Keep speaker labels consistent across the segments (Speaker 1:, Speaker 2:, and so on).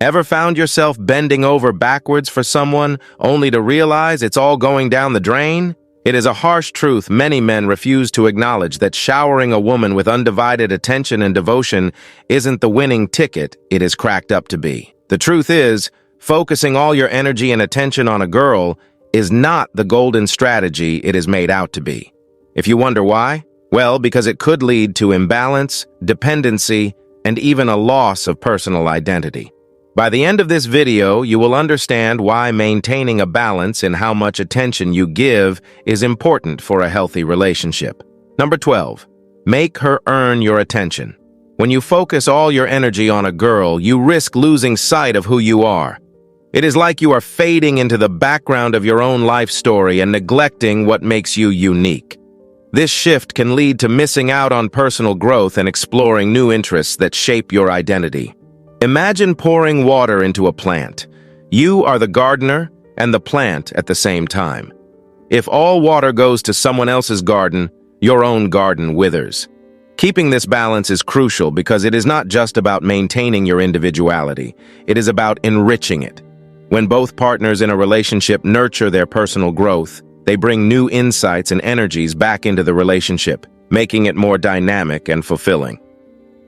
Speaker 1: Ever found yourself bending over backwards for someone only to realize it's all going down the drain? It is a harsh truth many men refuse to acknowledge, that showering a woman with undivided attention and devotion isn't the winning ticket it is cracked up to be. The truth is, focusing all your energy and attention on a girl is not the golden strategy it is made out to be. If you wonder why, well, because it could lead to imbalance, dependency, and even a loss of personal identity. By the end of this video, you will understand why maintaining a balance in how much attention you give is important for a healthy relationship. Number 12, make her earn your attention. When you focus all your energy on a girl, you risk losing sight of who you are. It is like you are fading into the background of your own life story and neglecting what makes you unique. This shift can lead to missing out on personal growth and exploring new interests that shape your identity. Imagine pouring water into a plant. You are the gardener and the plant at the same time. If all water goes to someone else's garden, your own garden withers. Keeping this balance is crucial because it is not just about maintaining your individuality. It is about enriching it. When both partners in a relationship nurture their personal growth, they bring new insights and energies back into the relationship, making it more dynamic and fulfilling.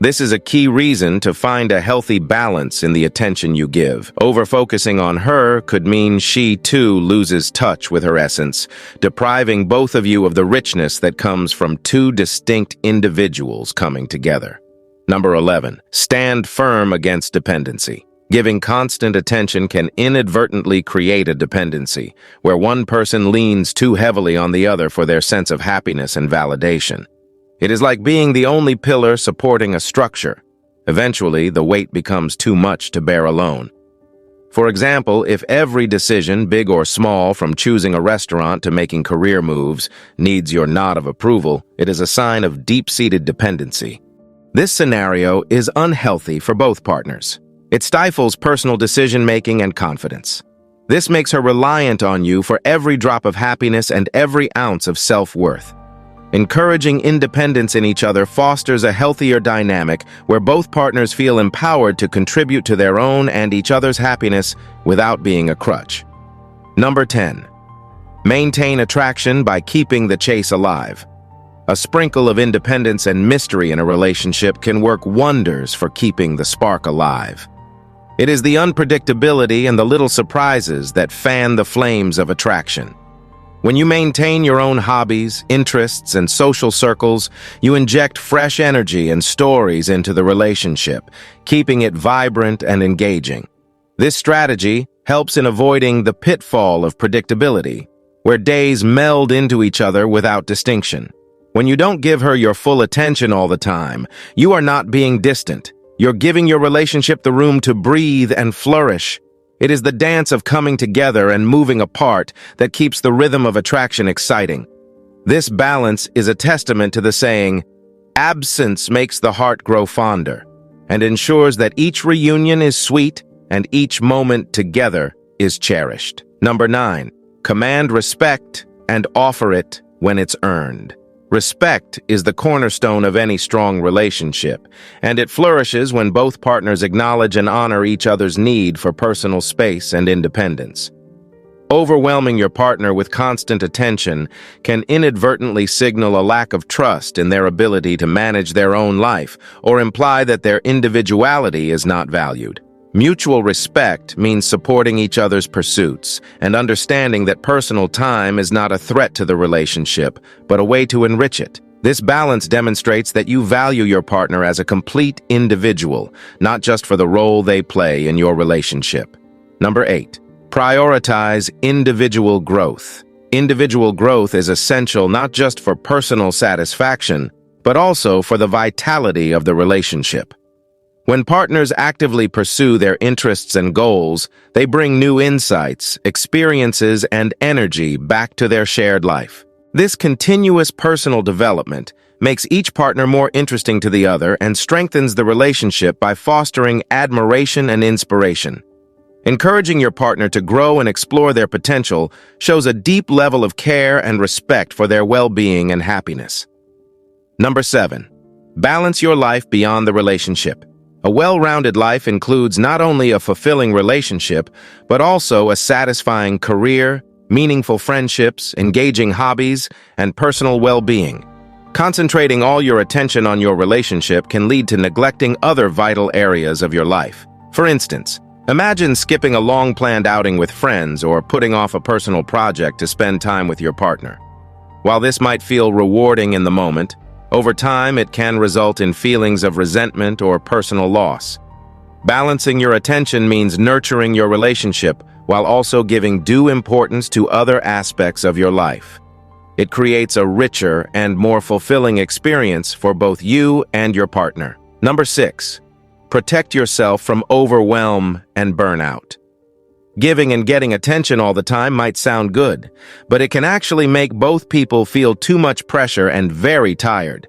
Speaker 1: This is a key reason to find a healthy balance in the attention you give. Over-focusing on her could mean she, too, loses touch with her essence, depriving both of you of the richness that comes from two distinct individuals coming together. Number 11, stand firm against dependency. Giving constant attention can inadvertently create a dependency, where one person leans too heavily on the other for their sense of happiness and validation. It is like being the only pillar supporting a structure. Eventually, the weight becomes too much to bear alone. For example, if every decision, big or small, from choosing a restaurant to making career moves, needs your nod of approval, it is a sign of deep-seated dependency. This scenario is unhealthy for both partners. It stifles personal decision-making and confidence. This makes her reliant on you for every drop of happiness and every ounce of self-worth. Encouraging independence in each other fosters a healthier dynamic where both partners feel empowered to contribute to their own and each other's happiness without being a crutch. Number 10. Maintain attraction by keeping the chase alive. A sprinkle of independence and mystery in a relationship can work wonders for keeping the spark alive. It is the unpredictability and the little surprises that fan the flames of attraction. When you maintain your own hobbies, interests, and social circles, you inject fresh energy and stories into the relationship, keeping it vibrant and engaging. This strategy helps in avoiding the pitfall of predictability, where days meld into each other without distinction. When you don't give her your full attention all the time, you are not being distant. You're giving your relationship the room to breathe and flourish. It is the dance of coming together and moving apart that keeps the rhythm of attraction exciting. This balance is a testament to the saying, "Absence makes the heart grow fonder," and ensures that each reunion is sweet and each moment together is cherished. Number 9, command respect and offer it when it's earned. Respect is the cornerstone of any strong relationship, and it flourishes when both partners acknowledge and honor each other's need for personal space and independence. Overwhelming your partner with constant attention can inadvertently signal a lack of trust in their ability to manage their own life or imply that their individuality is not valued. Mutual respect means supporting each other's pursuits and understanding that personal time is not a threat to the relationship, but a way to enrich it. This balance demonstrates that you value your partner as a complete individual, not just for the role they play in your relationship. Number 8, prioritize individual growth. Individual growth is essential not just for personal satisfaction, but also for the vitality of the relationship. When partners actively pursue their interests and goals, they bring new insights, experiences, and energy back to their shared life. This continuous personal development makes each partner more interesting to the other and strengthens the relationship by fostering admiration and inspiration. Encouraging your partner to grow and explore their potential shows a deep level of care and respect for their well-being and happiness. Number 7, balance your life beyond the relationship. A well-rounded life includes not only a fulfilling relationship, but also a satisfying career, meaningful friendships, engaging hobbies, and personal well-being. Concentrating all your attention on your relationship can lead to neglecting other vital areas of your life. For instance, imagine skipping a long-planned outing with friends or putting off a personal project to spend time with your partner. While this might feel rewarding in the moment, over time it can result in feelings of resentment or personal loss. Balancing your attention means nurturing your relationship while also giving due importance to other aspects of your life. It creates a richer and more fulfilling experience for both you and your partner. Number 6. Protect yourself from overwhelm and burnout. Giving and getting attention all the time might sound good, but it can actually make both people feel too much pressure and very tired.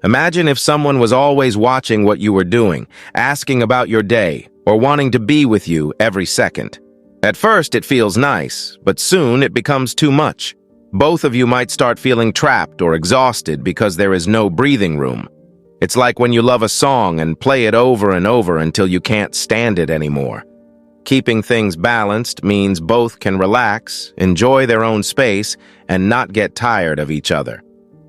Speaker 1: Imagine if someone was always watching what you were doing, asking about your day, or wanting to be with you every second. At first, it feels nice, but soon it becomes too much. Both of you might start feeling trapped or exhausted because there is no breathing room. It's like when you love a song and play it over and over until you can't stand it anymore. Keeping things balanced means both can relax, enjoy their own space, and not get tired of each other.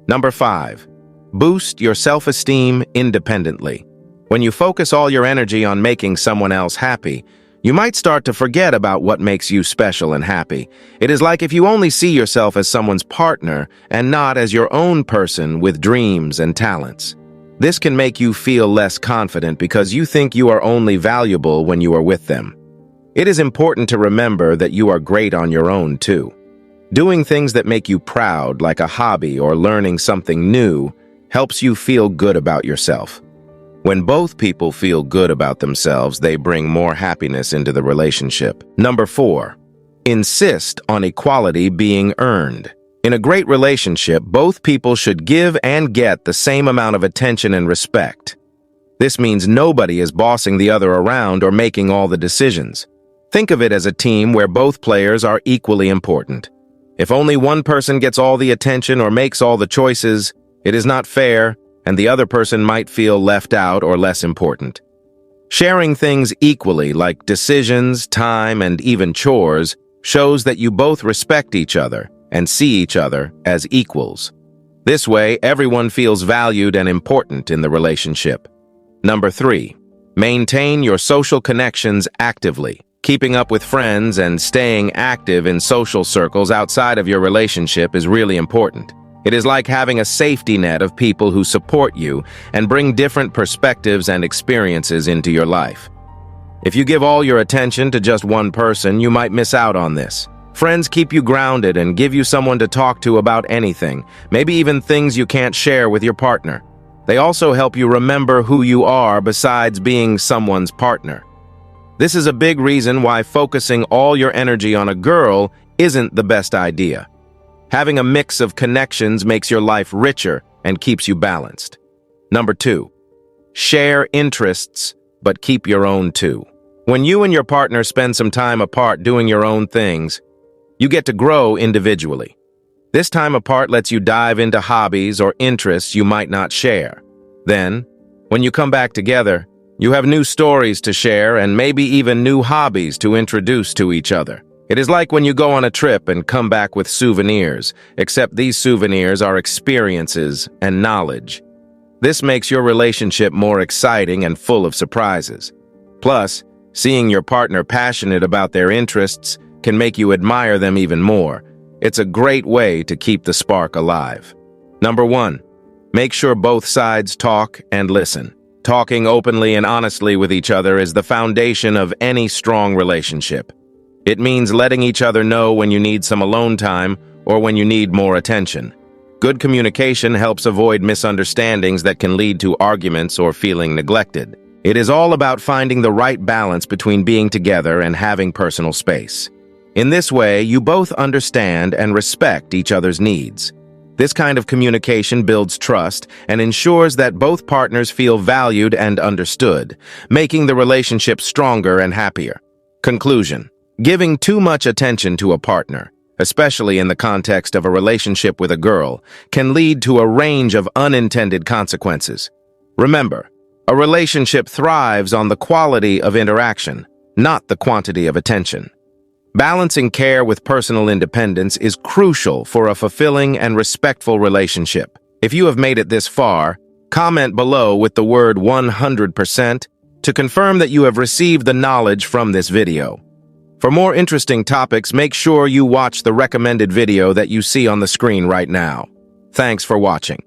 Speaker 1: Number 5. Boost your self-esteem independently. When you focus all your energy on making someone else happy, you might start to forget about what makes you special and happy. It is like if you only see yourself as someone's partner and not as your own person with dreams and talents. This can make you feel less confident because you think you are only valuable when you are with them. It is important to remember that you are great on your own too. Doing things that make you proud, like a hobby or learning something new, helps you feel good about yourself. When both people feel good about themselves, they bring more happiness into the relationship. Number 4. Insist on equality being earned. In a great relationship, both people should give and get the same amount of attention and respect. This means nobody is bossing the other around or making all the decisions. Think of it as a team where both players are equally important. If only one person gets all the attention or makes all the choices, it is not fair, and the other person might feel left out or less important. Sharing things equally, like decisions, time, and even chores, shows that you both respect each other and see each other as equals. This way, everyone feels valued and important in the relationship. Number 3. Maintain your social connections actively. Keeping up with friends and staying active in social circles outside of your relationship is really important. It is like having a safety net of people who support you and bring different perspectives and experiences into your life. If you give all your attention to just one person, you might miss out on this. Friends keep you grounded and give you someone to talk to about anything, maybe even things you can't share with your partner. They also help you remember who you are besides being someone's partner. This is a big reason why focusing all your energy on a girl isn't the best idea. Having a mix of connections makes your life richer and keeps you balanced. Number 2. Share interests, but keep your own too. When you and your partner spend some time apart doing your own things, you get to grow individually. This time apart lets you dive into hobbies or interests you might not share. Then, when you come back together, you have new stories to share and maybe even new hobbies to introduce to each other. It is like when you go on a trip and come back with souvenirs, except these souvenirs are experiences and knowledge. This makes your relationship more exciting and full of surprises. Plus, seeing your partner passionate about their interests can make you admire them even more. It's a great way to keep the spark alive. Number 1. Make sure both sides talk and listen. Talking openly and honestly with each other is the foundation of any strong relationship. It means letting each other know when you need some alone time or when you need more attention. Good communication helps avoid misunderstandings that can lead to arguments or feeling neglected. It is all about finding the right balance between being together and having personal space. In this way, you both understand and respect each other's needs. This kind of communication builds trust and ensures that both partners feel valued and understood, making the relationship stronger and happier. Conclusion. Giving too much attention to a partner, especially in the context of a relationship with a girl, can lead to a range of unintended consequences. Remember, A relationship thrives on the quality of interaction, not the quantity of attention. Balancing care with personal independence is crucial for a fulfilling and respectful relationship. If you have made it this far, comment below with the word 100% to confirm that you have received the knowledge from this video. For more interesting topics, make sure you watch the recommended video that you see on the screen right now. Thanks for watching.